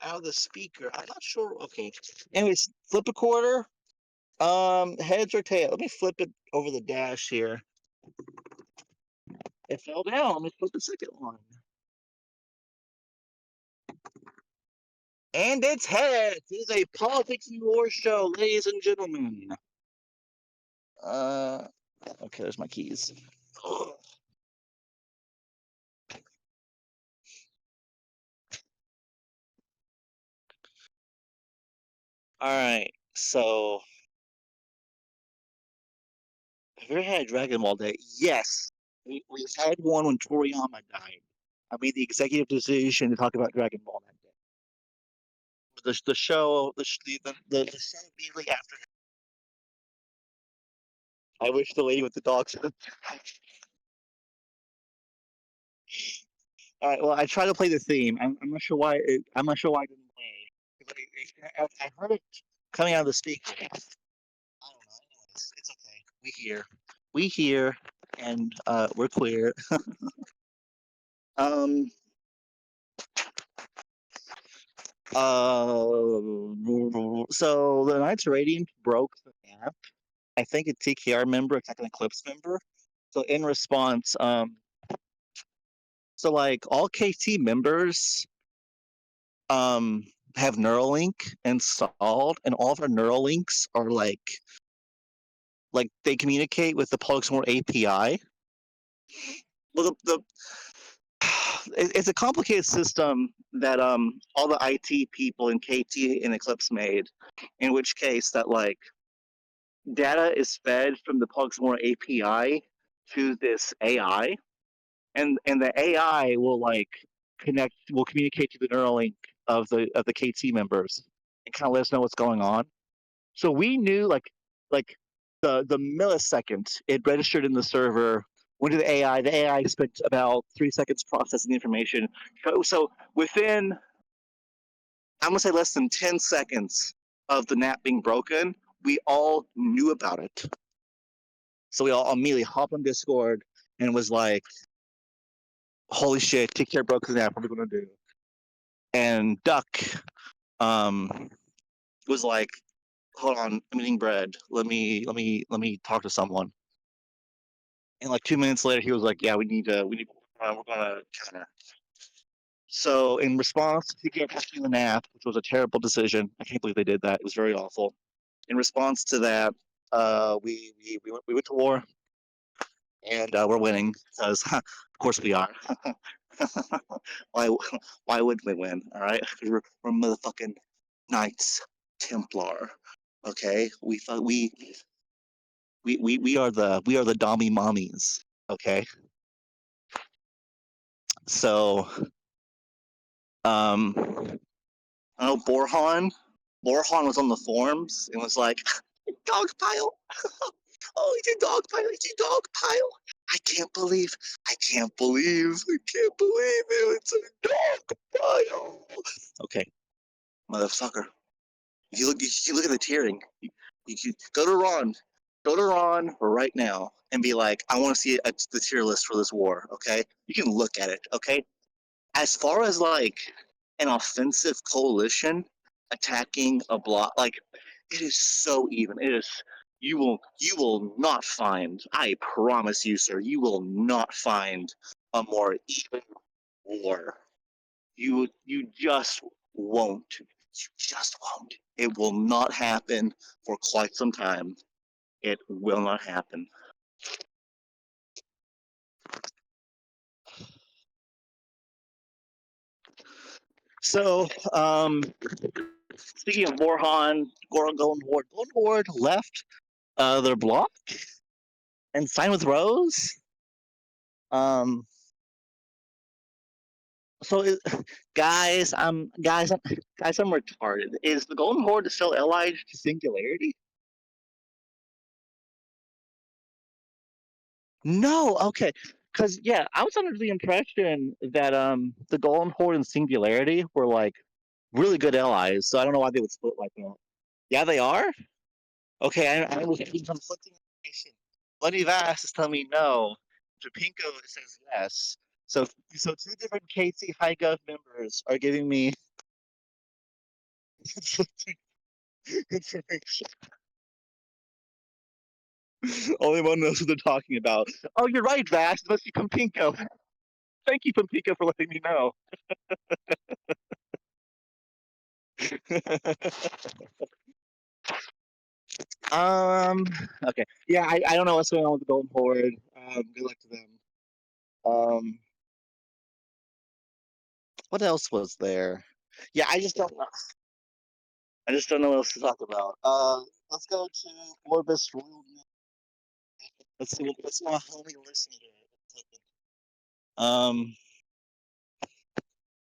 out of the speaker. I'm not sure. Okay. Anyways, flip a quarter. Heads or tail? Let me flip it over the dash here. It fell down. Let me flip the second one. And it's heads. It is a politics and war show, ladies and gentlemen. Uh, okay, there's my keys. All right, so have you ever had a Dragon Ball Day? Yes, we had one when Toriyama died. I made the executive decision to talk about Dragon Ball that day. The show, the show immediately after. I wish the lady with the dogs. All right, well, I tried to play the theme. I'm not sure why. I'm not sure why I didn't play. I heard it coming out of the speaker. I don't know. Anyways, it's okay. We here, and we're queer. Um. So the Knights Radiant broke the app. I think a TKR member, a Technical Eclipse member. So in response, so like all KT members, um, have Neuralink installed, and all of our Neuralinks are like they communicate with the Thalmor API. Well, the it's a complicated system that all the IT people in KT and Eclipse made, in which case that like data is fed from the Thalmor API to this AI, and the AI will communicate to the Neuralink of the KT members and kind of let us know what's going on. So we knew like the millisecond it registered in the server went to the AI. The AI spent about 3 seconds processing the information. So within I'm gonna say less than 10 seconds of the NAP being broken, we all knew about it. So we all immediately hopped on Discord and was like, "Holy shit! Take care, broke the NAP. What are we gonna do?" And Duck um, was like, hold on, I'm eating bread. Let me talk to someone. And like 2 minutes later, he was like, yeah, we're gonna kind of. So in response to get pushing the nap, which was a terrible decision, I can't believe they did that. It was very awful. In response to that, we went to war, and we're winning because, of course, we are. why why would we win? All right, we're motherfucking Knights Templar. Okay, we are the Dommy mommies. Okay, so I know Borhan was on the forums and was like, dog pile. Oh, it's a dog pile. It's a dog pile. I can't believe. I can't believe it. It's a dog pile. Okay, motherfucker. If you look at the tiering. You go to Ron. Go to Ron right now and be like, I want to see the tier list for this war. Okay, you can look at it. Okay, as far as like an offensive coalition attacking a block, like it is so even. It is you will not find. I promise you, sir, you will not find a more even war. You just won't. You just won't. It will not happen for quite some time. It will not happen. So, speaking of Warhan, Golden Ward left their block and signed with Rose. Um, so guys, I'm retarded. Is the Golden Horde still allied to Singularity? No, okay. Because yeah, I was under the impression that the Golden Horde and Singularity were like really good allies. So I don't know why they would split like that. Yeah, they are. Okay, I was getting conflicting information. Bloody Vass is telling me no. Japinko says yes. So two different KC High Gov members are giving me Information. Only one knows what they're talking about. Oh, you're right, Vash. It must be Pumpkinko. Thank you, Pumpkinko, for letting me know. um. Okay. Yeah, I don't know what's going on with the Golden Horde. Good luck to them. Um. What else was there? Yeah, I just don't know. I just don't know what else to talk about. Let's go to Orbis Royal. Let's see my homie listening to it.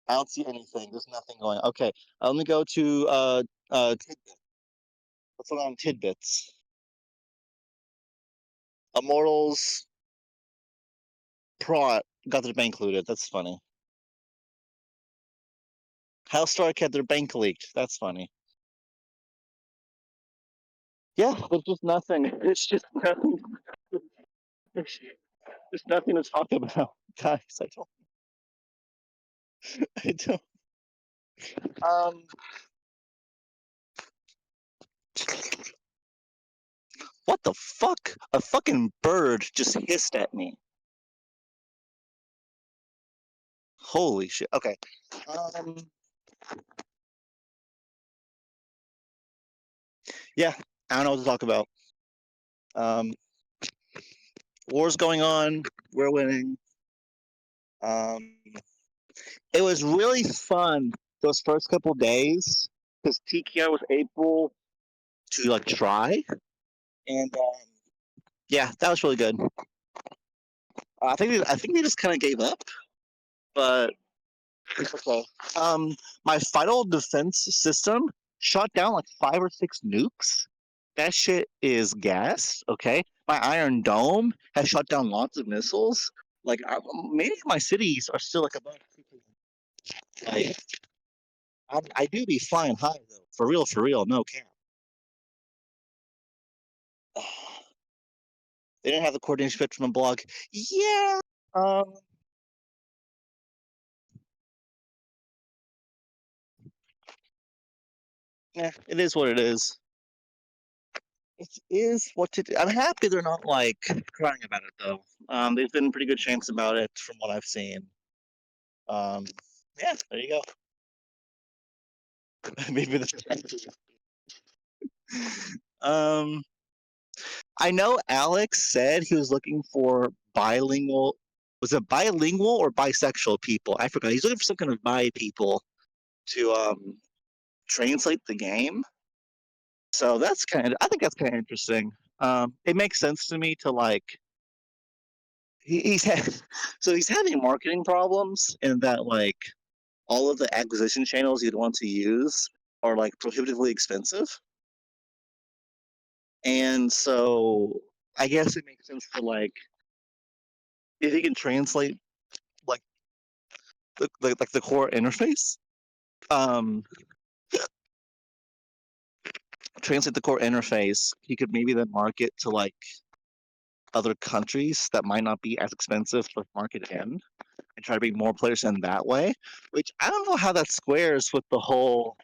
I don't see anything. There's nothing going. Okay, let me go to Tidbit. What's going on Tidbits? Immortals Prot got their bank looted. That's funny. Hellstark had their bank leaked. That's funny. Yeah, there's just nothing. It's just nothing. There's nothing to talk about, guys. I don't. Um, what the fuck? A fucking bird just hissed at me. Holy shit. Okay. Um, yeah, I don't know what to talk about. Um, war's going on. We're winning. Um, it was really fun those first couple days because TKR was able to like try, and yeah, that was really good. I think they just kind of gave up, but it's okay. My final defense system shot down like 5 or 6 nukes. That shit is gas. Okay, my Iron Dome has shot down lots of missiles. Like many of my cities are still like above. Like I do be flying high though, for real, no cap. They didn't have the coordination fit from the blog. Yeah. Um. Yeah, it is what it is. It is what it. I'm happy they're not like crying about it though. They've been pretty good champs about it from what I've seen. Um. Yeah, there you go. Maybe the. Um. I know Alex said he was looking for bilingual. Was it bilingual or bisexual people? I forgot. He's looking for some kind of bi people to translate the game. So that's kind of. I think that's kind of interesting. It makes sense to me to like. He's had, so he's having marketing problems in that like all of the acquisition channels you'd want to use are like prohibitively expensive, and so I guess it makes sense to like if he can translate like the core interface, um, translate the core interface, he could maybe then market to like other countries that might not be as expensive to market in and try to bring more players in that way. Which I don't know how that squares with the whole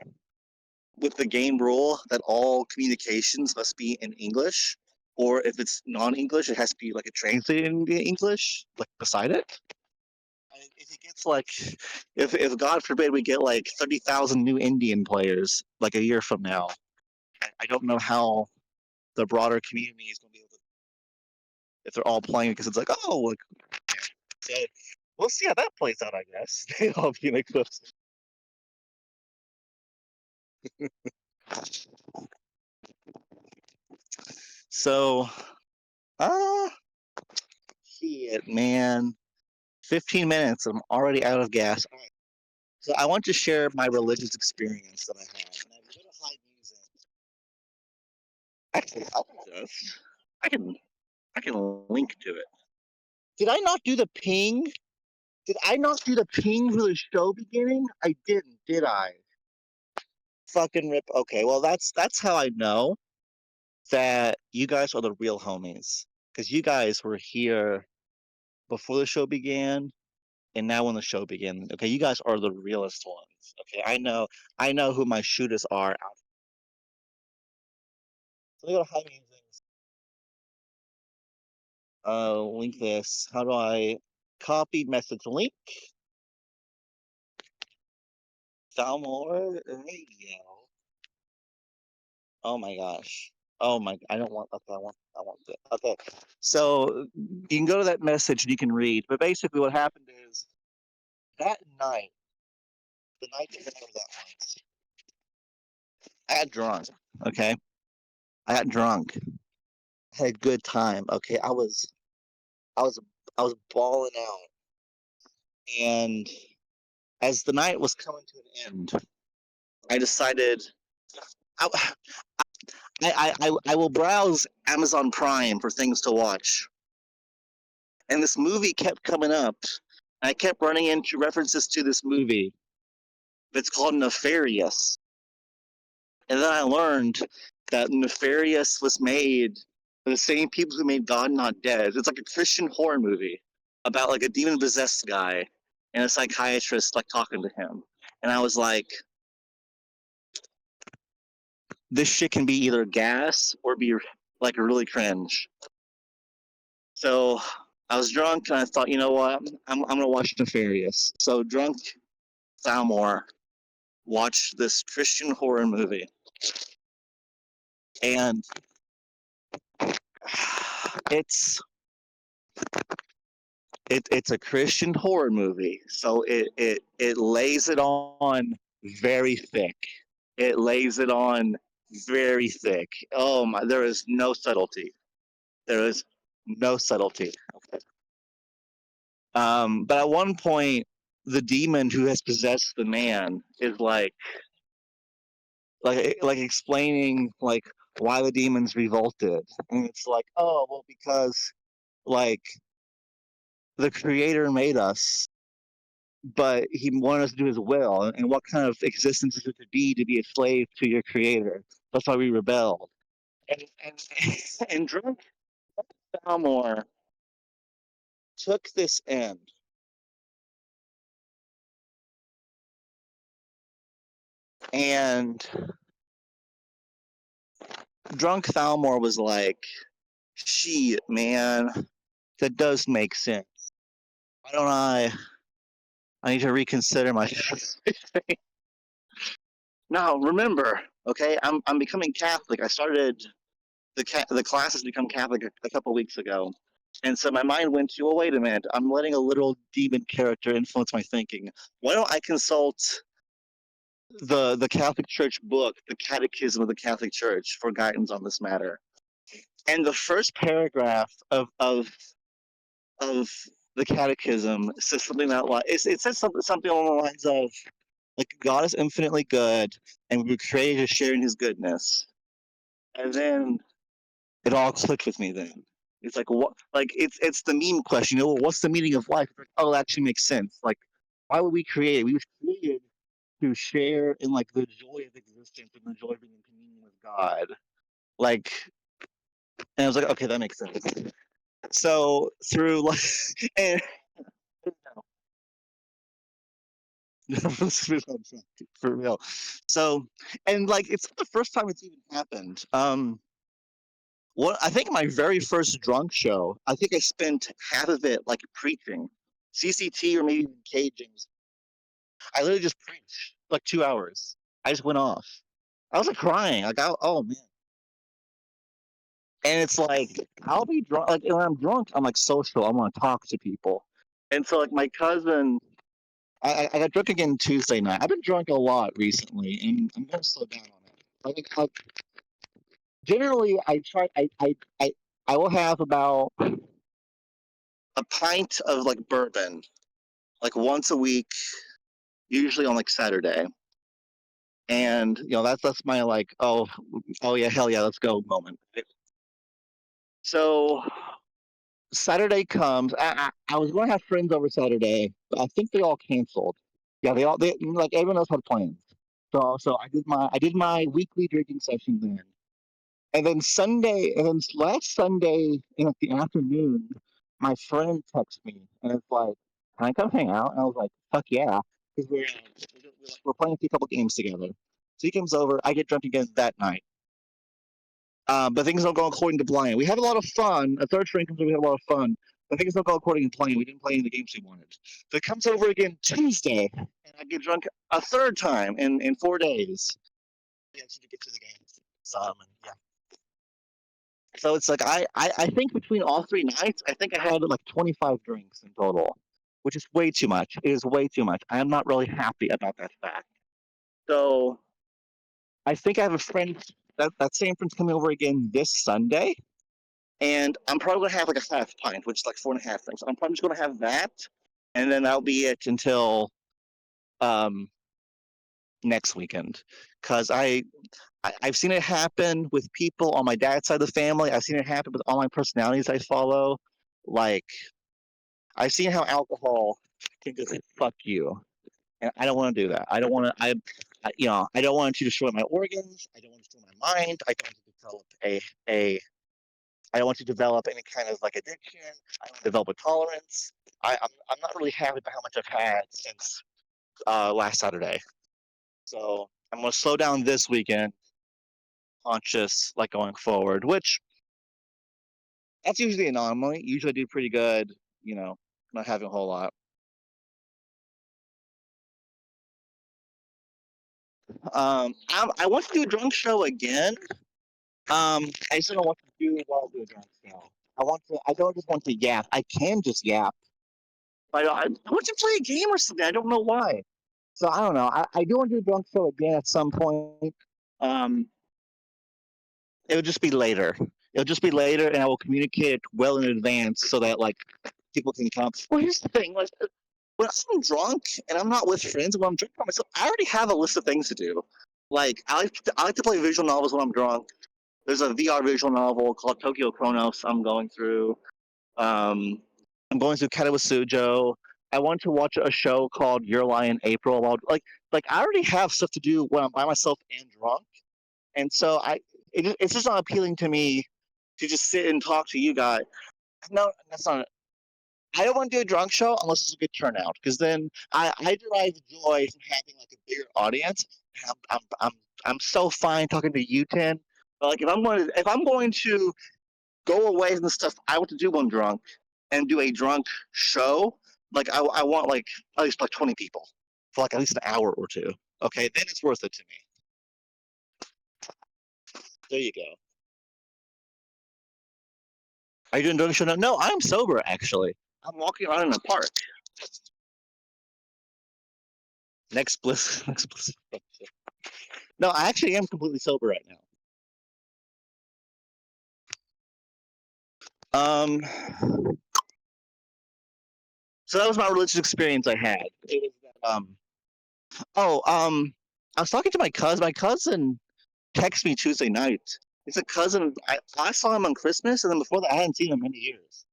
with the game rule that all communications must be in English, or if it's non-English, it has to be like a translated in English, like beside it. If it gets like, if God forbid we get like 30,000 new Indian players like a year from now, I don't know how the broader community is going to be able to if they're all playing because it's like oh like so we'll see how that plays out I guess. They all be like this. So uh shit man, 15 minutes I'm already out of gas. So I want to share my religious experience that I had, and I'm going to hide music. Actually, I can I can link to it. Did I not do the ping? Did I not do the ping for the show beginning? I didn't, did I? Fucking rip. Okay, well that's how I know that you guys are the real homies because you guys were here before the show began, And now when the show begins, okay, you guys are the realest ones. Okay, I know who my shooters are. So they go to high musings. Link this. How do I copy message link? Thalmor radio. Oh my gosh. Oh my, I don't want, okay, I want this. Okay. So you can go to that message and you can read, but basically what happened is that night, the night before that night, I got drunk. Okay. I got drunk. I had a good time. Okay. I was, I was balling out. And as the night was coming to an end, I decided I, I will browse Amazon Prime for things to watch. And this movie kept coming up. I kept running into references to this movie. It's called Nefarious. And then I learned that Nefarious was made by the same people who made God Not Dead. It's like a Christian horror movie about like a demon possessed guy and a psychiatrist like talking to him. And I was like, this shit can be either gas or be like really cringe. So I was drunk and I thought, you know what? I'm gonna watch Nefarious. So drunk Thalmor watched this Christian horror movie, and it's it's a Christian horror movie, so it lays it on very thick. It lays it on very thick. Oh my! There is no subtlety. There is no subtlety. Okay. But at one point, the demon who has possessed the man is like explaining like why the demons revolted, and it's like, oh well, because like the creator made us, but he wanted us to do his will, and what kind of existence is it to be a slave to your creator? That's why we rebelled. And and drunk Thalmor took this end, and drunk Thalmor was like, shit, man, that does make sense. Why don't I need to reconsider my now remember, okay, I'm becoming Catholic. I started the classes become Catholic a couple weeks ago. And so my mind went to, well, wait a minute, I'm letting a little demon character influence my thinking. Why don't I consult the Catholic Church book, the Catechism of the Catholic Church, for guidance on this matter? And the first paragraph of the Catechism says something that it says something along the lines of like God is infinitely good, and we were created to share in His goodness. And then it all clicked with me. Then it's like what? Like it's the meme question. You know, what's the meaning of life? Like, oh, that actually makes sense. Like, why were we created? We were created to share in like the joy of existence and the joy of being in communion with God. Like, and I was like, okay, that makes sense. So through like, and for real. So, and like, it's not the first time it's even happened. What I think my very first drunk show, I think I spent half of it like preaching, CCT or maybe even cagings. I literally just preached like 2 hours. I just went off. I was like crying, like oh man. And it's like I'll be drunk. Like when I'm drunk, I'm like social. I want to talk to people. And so like my cousin, I got drunk again Tuesday night. I've been drunk a lot recently, and I'm gonna slow down on it. Like generally, I will have about a pint of like bourbon like once a week, usually on like Saturday. And you know that's my like oh yeah, hell yeah, let's go moment. So Saturday comes. I was going to have friends over Saturday, but I think they all canceled. Yeah, they like everyone else had plans. So I did my weekly drinking session then. And then Sunday, and then last Sunday in like the afternoon, my friend texts me and it's like, Can I come hang out? And I was like, fuck yeah. Because we're playing a couple games together. So he comes over. I get drunk again that night. But things don't go according to plan. We had a lot of fun. A third string comes over, we had a lot of fun. But things don't go according to plan. We didn't play any of the games we wanted. So it comes over again Tuesday, and I get drunk a third time in 4 days. Yeah, to get to the games. And yeah. So it's like I think between all 3 nights, I think I had like 25 drinks in total, which is way too much. It is way too much. I am not really happy about that fact. So I think I have a friend that same friend's coming over again this Sunday, and I'm probably gonna have like a half pint, which is like 4.5 drinks. I'm probably just gonna have that, and then that'll be it until um next weekend, because I've seen it happen with people on my dad's side of the family. I've seen it happen with all my personalities I follow. Like I've seen how alcohol can just fuck you, and I don't want to do that. I don't want to. I don't want to destroy my organs. I don't want to destroy my mind. I don't want to develop a I don't want to develop any kind of like addiction. I don't want to develop a tolerance. I'm not really happy about how much I've had since last Saturday. So I'm gonna slow down this weekend, conscious like going forward, which that's usually an anomaly. Usually I do pretty good, you know, not having a whole lot. I want to do a drunk show again. I just don't know what to do while I do a drunk show. I don't just want to yap. I can just yap. But I want to play a game or something. I don't know why. So I don't know. I do want to do a drunk show again at some point. Um, it'll just be later. It'll just be later, and I will communicate well in advance so that like people can come. Well, here's the thing: like when I'm drunk and I'm not with friends, when I'm drunk by myself, I already have a list of things to do. Like I like to play visual novels when I'm drunk. There's a VR visual novel called Tokyo Chronos I'm going through. Um, I'm going through Sujo. I want to watch a show called Your Lie in April. About like I already have stuff to do when I'm by myself and drunk, and so it's just not appealing to me to just sit and talk to you guys. No, that's not. I don't want to do a drunk show unless it's a good turnout, because then I derive joy from having like a bigger audience. I'm so fine talking to you, Ten. But like if I'm going to go away from the stuff I want to do when I'm drunk and do a drunk show, like I want like at least like 20 people for like at least an hour or two. Okay, then it's worth it to me. There you go. Are you doing a drunk show now? No, I'm sober actually. I'm walking around in the park. Next bliss, next bliss. No, I actually am completely sober right now. Um, so that was my religious experience I had. It was that, oh, I was talking to my cousin. My cousin texted me Tuesday night. It's a cousin. I saw him on Christmas, and then before that, I hadn't seen him in many years.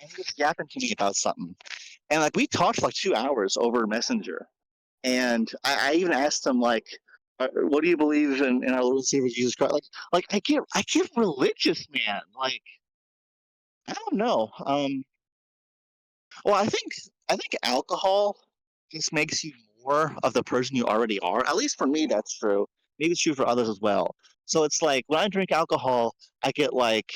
And he was yapping to me about something, and like we talked for like 2 hours over Messenger. And I even asked him like, "What do you believe in our Lord and Savior Jesus Christ?" Like I get religious, man. Like I don't know. Well, I think alcohol just makes you more of the person you already are. At least for me, that's true. Maybe it's true for others as well. So it's like when I drink alcohol, I get like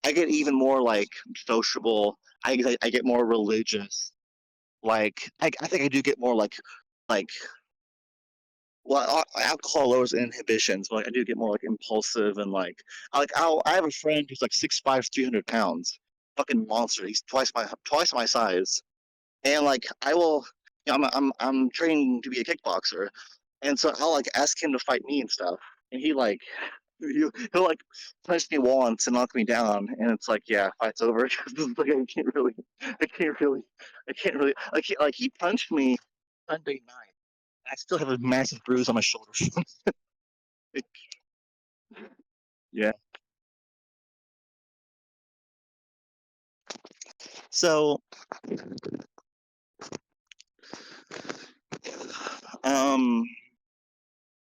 I get even more like sociable. I get more religious. Like I think I do get more like well, alcohol lowers inhibitions, but like, I do get more like impulsive and I have a friend who's like 6'5", 300 pounds, fucking monster. He's twice my size, and like I will, I'm training to be a kickboxer, and so I'll like ask him to fight me and stuff, and he'll like punch me once and knock me down, and it's like yeah, fight's over. Like I can't really, like he punched me Sunday night. I still have a massive bruise on my shoulder. Yeah. So, I'm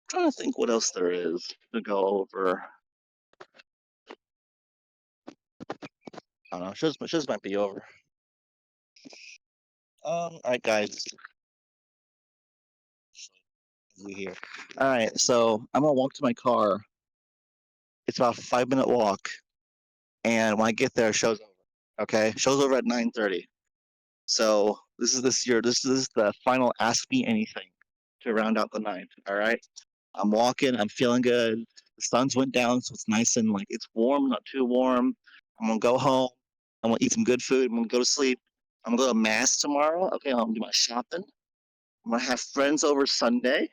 trying to think what else there is to go over. I don't know. Shows might be over. All right, guys, we here. All right, so I'm gonna walk to my car. It's about a 5 minute walk, and when I get there, show's over. Okay, show's over at 9:30. So this is the final Ask Me Anything to round out the night. All right, I'm walking. I'm feeling good. The sun's went down, so it's nice and like it's warm, not too warm. I'm gonna go home. I'm gonna eat some good food. I'm gonna go to sleep. I'm gonna go to mass tomorrow. Okay, I'm gonna do my shopping. I'm gonna have friends over Sunday.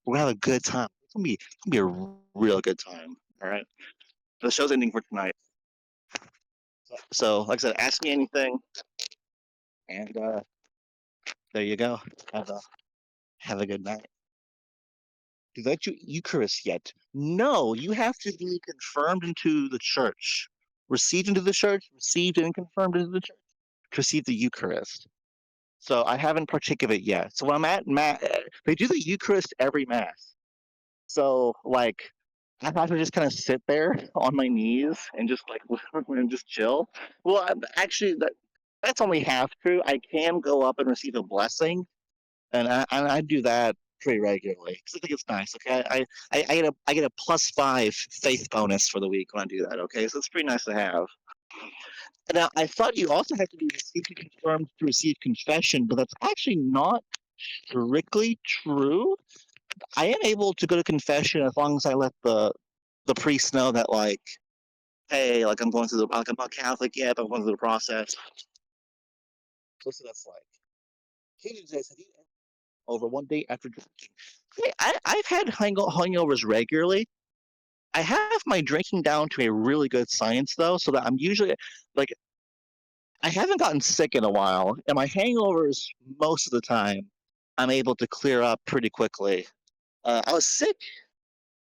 We're gonna have a good time. It's gonna be a real good time. All right. The show's ending for tonight. So, like I said, ask me anything, and there you go. Have a have a good night. Did that you Eucharist yet? No, you have to be confirmed into the church, received into the church, received and confirmed into the church to receive the Eucharist. So I haven't partaken of it yet. So when I'm at mass, they do the Eucharist every mass. So like I have to just kind of sit there on my knees and just like and just chill. Well, actually, that's only half true. I can go up and receive a blessing, and I do that pretty regularly because I think it's nice. Okay, I get a +5 faith bonus for the week when I do that. Okay, so it's pretty nice to have. Now I thought you also have to be received confirmed to receive confession, but that's actually not strictly true. I am able to go to confession as long as I let the priest know that like, hey, like I'm going through the like I'm not Catholic yet, but I'm going through the process. So that's like, hey, have you over one day after drinking? Hey, I've had hangovers regularly. I have my drinking down to a really good science though, so that I'm usually like I haven't gotten sick in a while, and my hangovers most of the time I'm able to clear up pretty quickly. I was sick.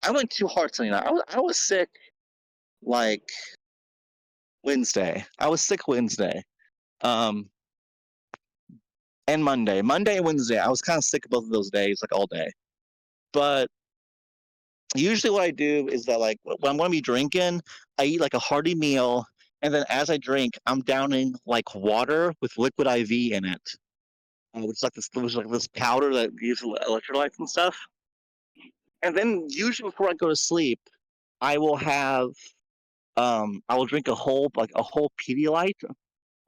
I went too hard Sunday night. I was sick like Wednesday. I was sick Wednesday. Um, and Monday. Monday and Wednesday. I was kind of sick both of those days, like all day. But usually what I do is that like when I'm gonna be drinking, I eat like a hearty meal, and then as I drink, I'm downing like water with liquid IV in it, which is like this powder that gives electrolytes and stuff. And then usually before I go to sleep, I will have I will drink a whole Pedialyte,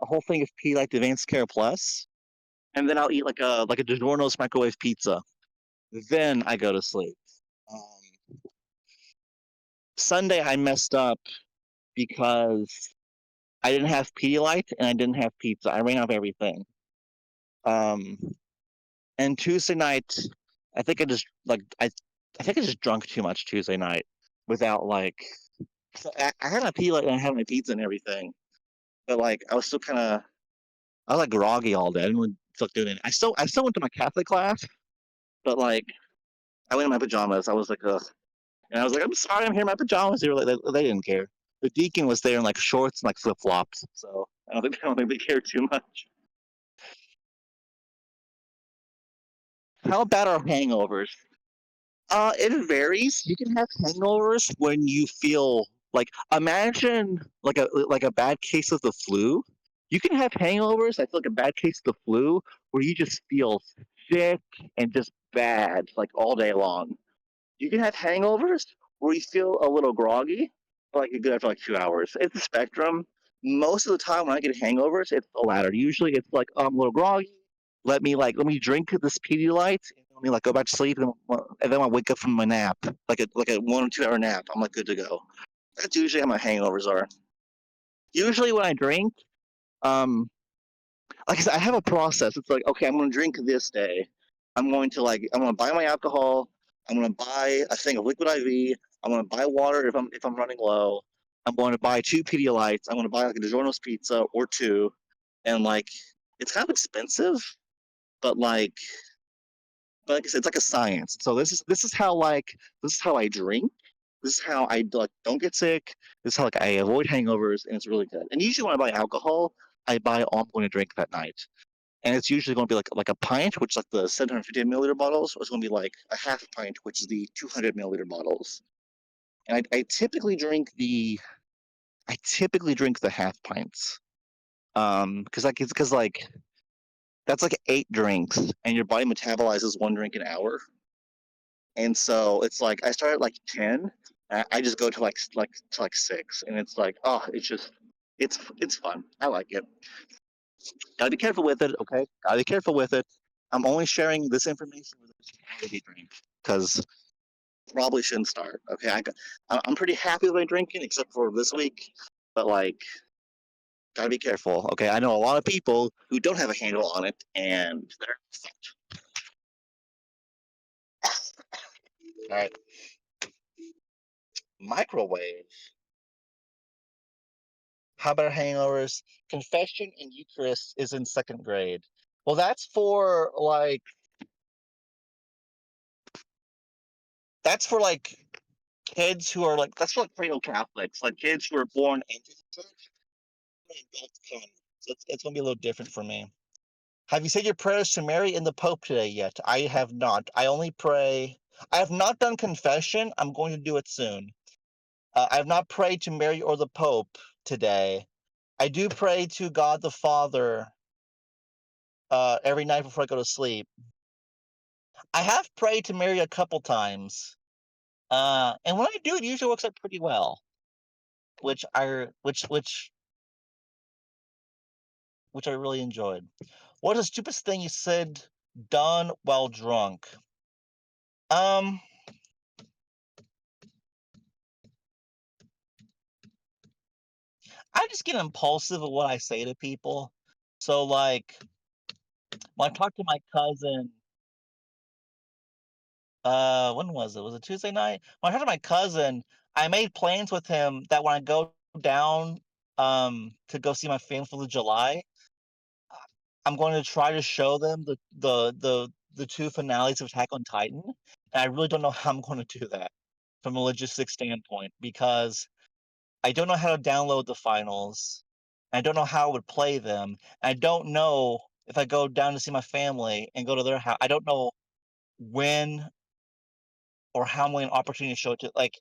a whole thing of Pedialyte Advanced Care Plus, and then I'll eat like a DiGiorno's microwave pizza. Then I go to sleep. Um, Sunday I messed up because I didn't have Pedialyte and I didn't have pizza. I ran out of everything. Um, and Tuesday night, I think I just like I think I just drunk too much Tuesday night without like. So I had my Pedialyte and I had my pizza and everything, but like I was like groggy all day. I didn't really feel like doing it. I still went to my Catholic class, but like I went in my pajamas. I was like, ugh. And I was like, I'm sorry, I'm here in my pajamas. They didn't care. The deacon was there in like shorts and like flip flops. So I don't think they cared too much. How bad are hangovers? It varies. You can have hangovers when you feel like imagine like a bad case of the flu. You can have hangovers. I feel like a bad case of the flu where you just feel sick and just bad like all day long. You can have hangovers where you feel a little groggy, but like you're good after like 2 hours. It's a spectrum. Most of the time when I get hangovers, it's the latter. Usually it's like I'm a little groggy. Let me drink this Pedialyte and let me like go back to sleep and then I wake up from my nap like a 1 or 2 hour nap. I'm like good to go. That's usually how my hangovers are. Usually when I drink, um, like I said, I have a process. It's like, okay, I'm going to drink this day. I'm going to buy my alcohol. I'm going to buy a thing of liquid IV. I'm going to buy water if I'm running low. I'm going to buy 2 Pedialytes. I'm going to buy like a DiGiorno's pizza or two, and like it's kind of expensive, but like I said, it's like a science. So this is how I drink. This is how I like don't get sick. This is how like I avoid hangovers, and it's really good. And usually when I buy alcohol, I buy all I'm going to drink that night, and it's usually going to be like a pint, which is like the 750 milliliter bottles, or it's going to be like a half pint, which is the 200 milliliter bottles. And I typically drink the half pints, because like That's like 8 drinks, and your body metabolizes 1 drink an hour. And so it's like I start at like 10. I just go to like 6, and it's like, oh, it's fun. I like it. Gotta be careful with it, okay? Gotta be careful with it. I'm only sharing this information with those who already drink, because probably shouldn't start. Okay, I'm pretty happy with my drinking, except for this week. But like, gotta be careful. Okay, I know a lot of people who don't have a handle on it, and they're all right. Microwave. How about hangovers? Confession and Eucharist is in 2nd grade. Well, that's for like kids who are like, that's for like cradle Catholics, like kids who are born into the church. So it's gonna be a little different for me. Have you said your prayers to Mary and the Pope today yet? I have not. I only pray. I have not done confession. I'm going to do it soon. I have not prayed to Mary or the Pope today. I do pray to God the Father every night before I go to sleep. I have prayed to Mary a couple times, and when I do, it usually works out pretty well, which I really enjoyed. What is the stupidest thing you said, done while drunk? Um, I just get impulsive with what I say to people. So like when I talked to my cousin, when was it? Was it Tuesday night? When I talked to my cousin, I made plans with him that when I go down to go see my family for the July, I'm going to try to show them the 2 finales of Attack on Titan. And I really don't know how I'm going to do that from a logistics standpoint, because I don't know how to download the finals. I don't know how I would play them. I don't know if I go down to see my family and go to their house. I don't know when or how many opportunity to show it to, like,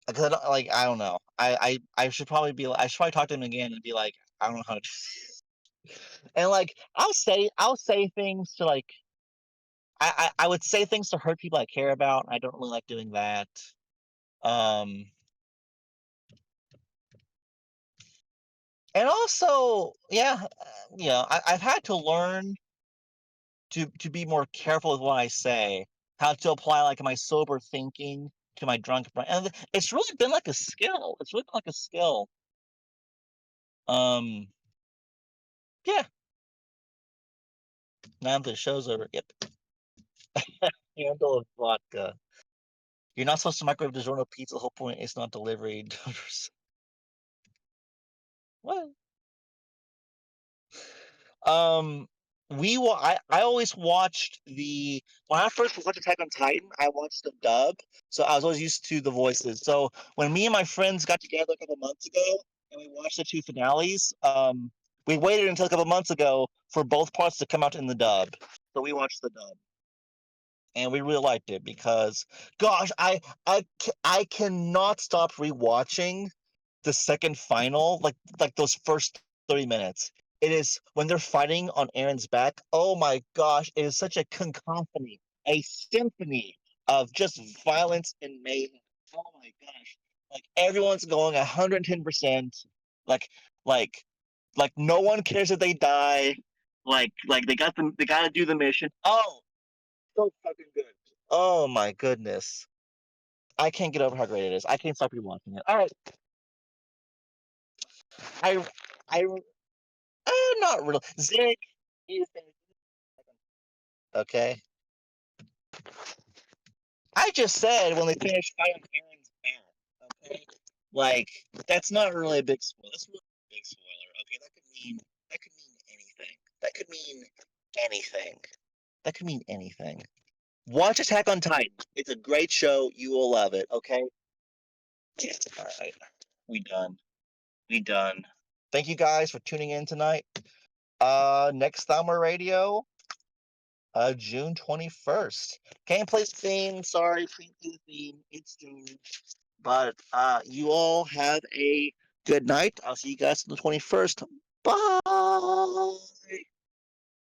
because I don't know. I should probably I should probably talk to him again and be like, I don't know how to. And like I'll say things to like I would say things to hurt people I care about. I don't really like doing that. Um, and also, yeah, I've had to learn to be more careful with what I say, how to apply like my sober thinking to my drunk brain, and it's really been like a skill. It's really been like a skill. Um, yeah. Now that the show's over, yep. Handle of vodka. You're not supposed to microwave DiGiorno pizza. The whole point is not delivery. What? Um, I always watched when I first watched Attack on Titan, I watched the dub, so I was always used to the voices. So when me and my friends got together a couple months ago and we watched the 2 finales, we waited until a couple months ago for both parts to come out in the dub. So we watched the dub, and we really liked it because, gosh, I cannot stop rewatching the second final, like those first 30 minutes. It is when they're fighting on Aaron's back. Oh my gosh, it is such a cacophony, a symphony of just violence and mayhem. Oh my gosh. Like everyone's going 110%. Like like like no one cares if they die. Like they gotta do the mission. Oh, so fucking good. Oh my goodness. I can't get over how great it is. I can't stop rewatching it. All right. I I not really. Zig, okay. I just said when they finished fighting Aaron's back. Okay, like that's not really a big spoiler. That's really a big spoiler. Okay, that could mean anything. That could mean anything. That could mean anything. Watch Attack on Titan. It's a great show. You will love it. Okay. All right. We done. We done. Thank you guys for tuning in tonight. Next Thalmor Radio, June 21st. Can't play the theme. Sorry, can't play the theme. It's June. But you all have a good night. I'll see you guys on the 21st. Bye.